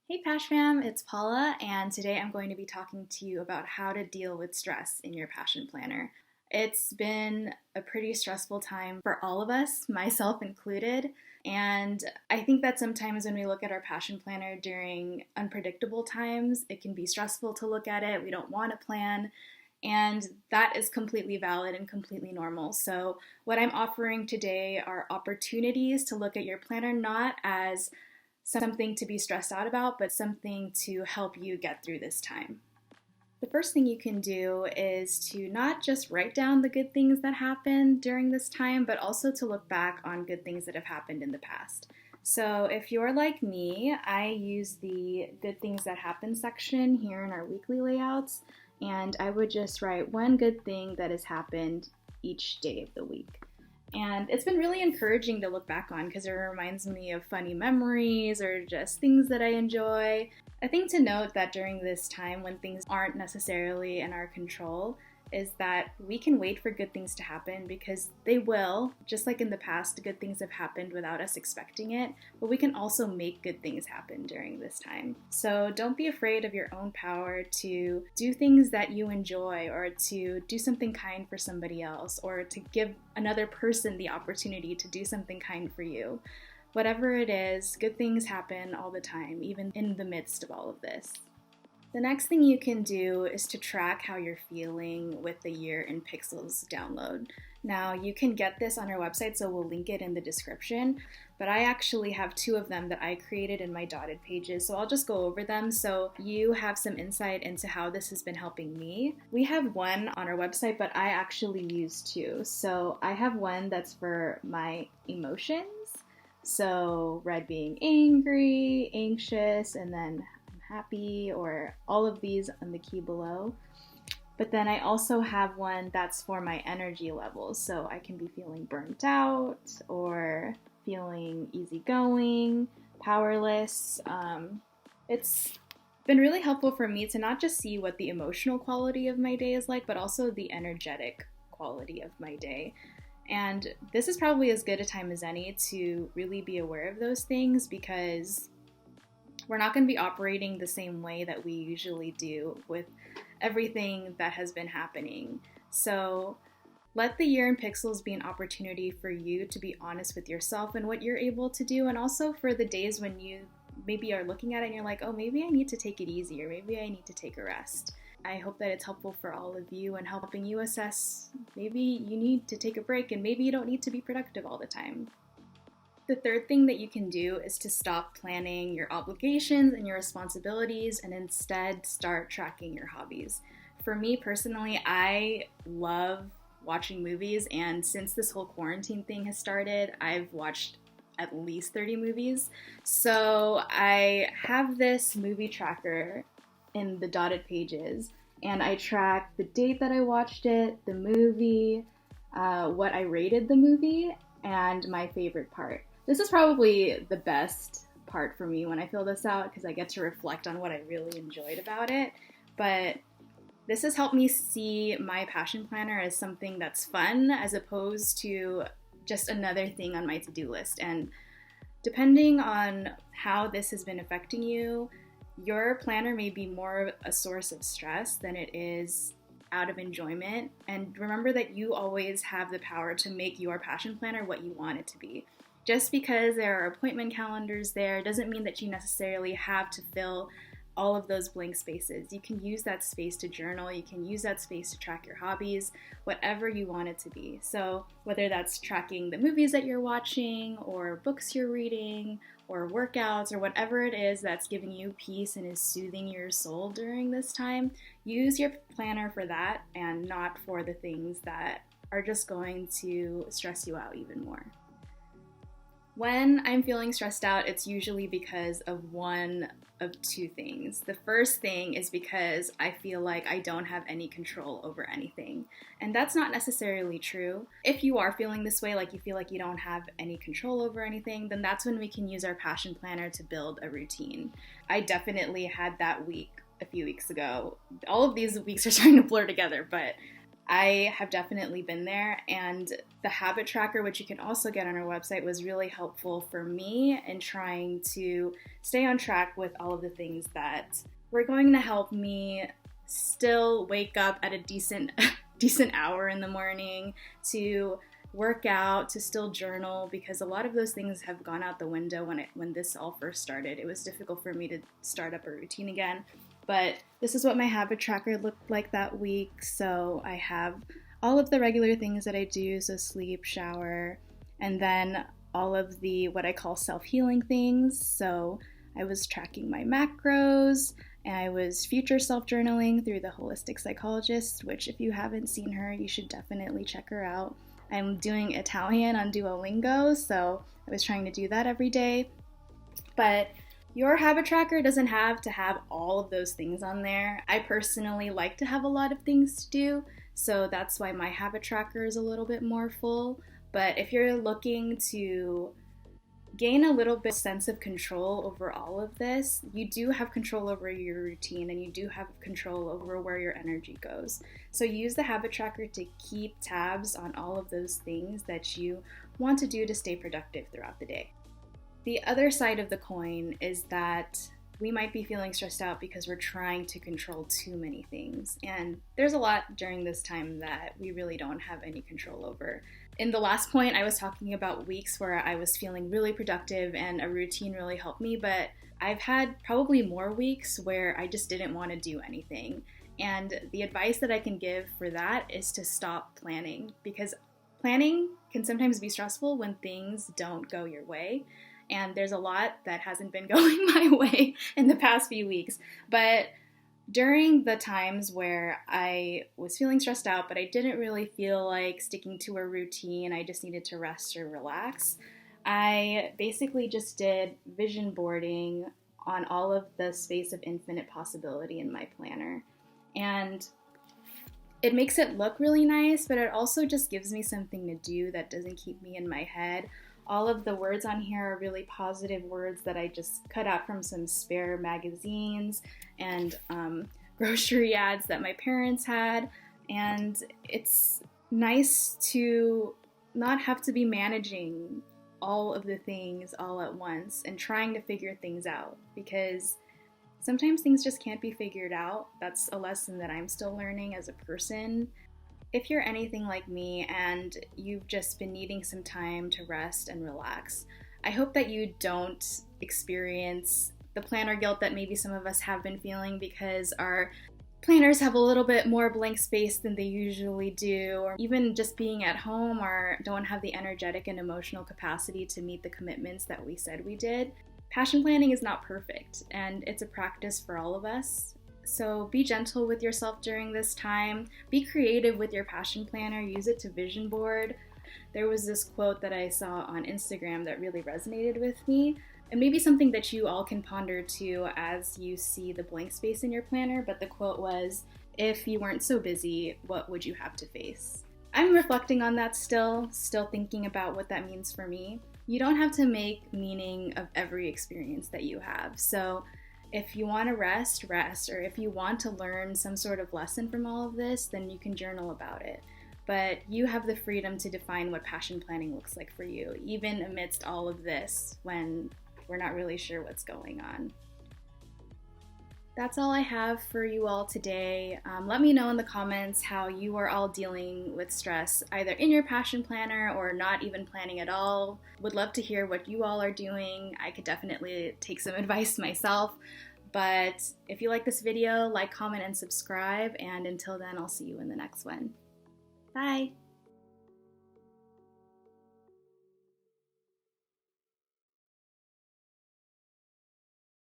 Hey Pash Fam, it's Paula, and today I'm going to be talking to you about how to deal with stress in your passion planner. It's been a pretty stressful time for all of us, myself included, and I think that sometimes when we look at our passion planner during unpredictable times, it can be stressful to look at it. We don't want to plan, and that is completely valid and completely normal. So, what I'm offering today are opportunities to look at your planner not as something to be stressed out about, but something to help you get through this time. The first thing you can do is to not just write down the good things that happened during this time, but also to look back on good things that have happened in the past. So if you're like me, I use the good things that happen section here in our weekly layouts, and I would just write one good thing that has happened each day of the week. And it's been really encouraging to look back on because it reminds me of funny memories or just things that I enjoy. I think to note that during this time when things aren't necessarily in our control is that we can wait for good things to happen because they will. Just like in the past, good things have happened without us expecting it, but we can also make good things happen during this time. So don't be afraid of your own power to do things that you enjoy, or to do something kind for somebody else, or to give another person the opportunity to do something kind for you. Whatever it is, good things happen all the time, even in the midst of all of this. The next thing you can do is to track how you're feeling with the Year in Pixels download. Now, you can get this on our website, so we'll link it in the description, but I actually have two of them that I created in my dotted pages, so I'll just go over them so you have some insight into how this has been helping me. We have one on our website, but I actually use two. So I have one that's for my emotions, so red being angry, anxious, and then happy, or all of these on the key below. But then I also have one that's for my energy levels, so I can be feeling burnt out or feeling easygoing, powerless. It's been really helpful for me to not just see what the emotional quality of my day is like, but also the energetic quality of my day. And this is probably as good a time as any to really be aware of those things, because we're not going to be operating the same way that we usually do with everything that has been happening. So let the Year in Pixels be an opportunity for you to be honest with yourself and what you're able to do, and also for the days when you maybe are looking at it and you're like, oh, maybe I need to take it easy, or maybe I need to take a rest. I hope that it's helpful for all of you and helping you assess maybe you need to take a break and maybe you don't need to be productive all the time. The third thing that you can do is to stop planning your obligations and your responsibilities and instead start tracking your hobbies. For me personally, I love watching movies, and since this whole quarantine thing has started, I've watched at least 30 movies. So I have this movie tracker in the dotted pages, and I track the date that I watched it, the movie, what I rated the movie, and my favorite part. This is probably the best part for me when I fill this out, because I get to reflect on what I really enjoyed about it. But this has helped me see my passion planner as something that's fun as opposed to just another thing on my to-do list. And depending on how this has been affecting you, your planner may be more a source of stress than it is out of enjoyment. And remember that you always have the power to make your passion planner what you want it to be. Just because there are appointment calendars there doesn't mean that you necessarily have to fill all of those blank spaces. You can use that space to journal, you can use that space to track your hobbies, whatever you want it to be. So whether that's tracking the movies that you're watching, or books you're reading, or workouts, or whatever it is that's giving you peace and is soothing your soul during this time, use your planner for that and not for the things that are just going to stress you out even more. When I'm feeling stressed out, it's usually because of one of two things. The first thing is because I feel like I don't have any control over anything. And that's not necessarily true. If you are feeling this way, like you feel like you don't have any control over anything, then that's when we can use our passion planner to build a routine. I definitely had that week a few weeks ago. All of these weeks are starting to blur together, but I have definitely been there, and the habit tracker, which you can also get on our website, was really helpful for me in trying to stay on track with all of the things that were going to help me still wake up at a decent hour in the morning, to work out, to still journal, because a lot of those things have gone out the window when this all first started. It was difficult for me to start up a routine again. But this is what my habit tracker looked like that week. So I have all of the regular things that I do, so sleep, shower, and then all of the what I call self-healing things. So I was tracking my macros, and I was future self-journaling through the holistic psychologist, which if you haven't seen her, you should definitely check her out. I'm doing Italian on Duolingo, so I was trying to do that every day. But your habit tracker doesn't have to have all of those things on there. I personally like to have a lot of things to do, so that's why my habit tracker is a little bit more full. But if you're looking to gain a little bit sense of control over all of this, you do have control over your routine, and you do have control over where your energy goes. So use the habit tracker to keep tabs on all of those things that you want to do to stay productive throughout the day. The other side of the coin is that we might be feeling stressed out because we're trying to control too many things. And there's a lot during this time that we really don't have any control over. In the last point, I was talking about weeks where I was feeling really productive and a routine really helped me, but I've had probably more weeks where I just didn't want to do anything. And the advice that I can give for that is to stop planning, because planning can sometimes be stressful when things don't go your way. And there's a lot that hasn't been going my way in the past few weeks. But during the times where I was feeling stressed out, but I didn't really feel like sticking to a routine, I just needed to rest or relax, I basically just did vision boarding on all of the space of infinite possibility in my planner. And it makes it look really nice, but it also just gives me something to do that doesn't keep me in my head. All of the words on here are really positive words that I just cut out from some spare magazines and grocery ads that my parents had. And it's nice to not have to be managing all of the things all at once and trying to figure things out, because sometimes things just can't be figured out. That's a lesson that I'm still learning as a person. If you're anything like me and you've just been needing some time to rest and relax, I hope that you don't experience the planner guilt that maybe some of us have been feeling because our planners have a little bit more blank space than they usually do, or even just being at home or don't have the energetic and emotional capacity to meet the commitments that we said we did. Passion planning is not perfect, and it's a practice for all of us. So be gentle with yourself during this time. Be creative with your passion planner. Use it to vision board. There was this quote that I saw on Instagram that really resonated with me, and maybe something that you all can ponder too as you see the blank space in your planner. But the quote was, "If you weren't so busy, what would you have to face?" I'm reflecting on that still thinking about what that means for me. You don't have to make meaning of every experience that you have. So if you want to rest, or if you want to learn some sort of lesson from all of this, then you can journal about it. But you have the freedom to define what passion planning looks like for you, even amidst all of this when we're not really sure what's going on. That's all I have for you all today. Let me know in the comments how you are all dealing with stress, either in your passion planner or not even planning at all. Would love to hear what you all are doing. I could definitely take some advice myself. But if you like this video, like, comment, and subscribe. And until then, I'll see you in the next one. Bye.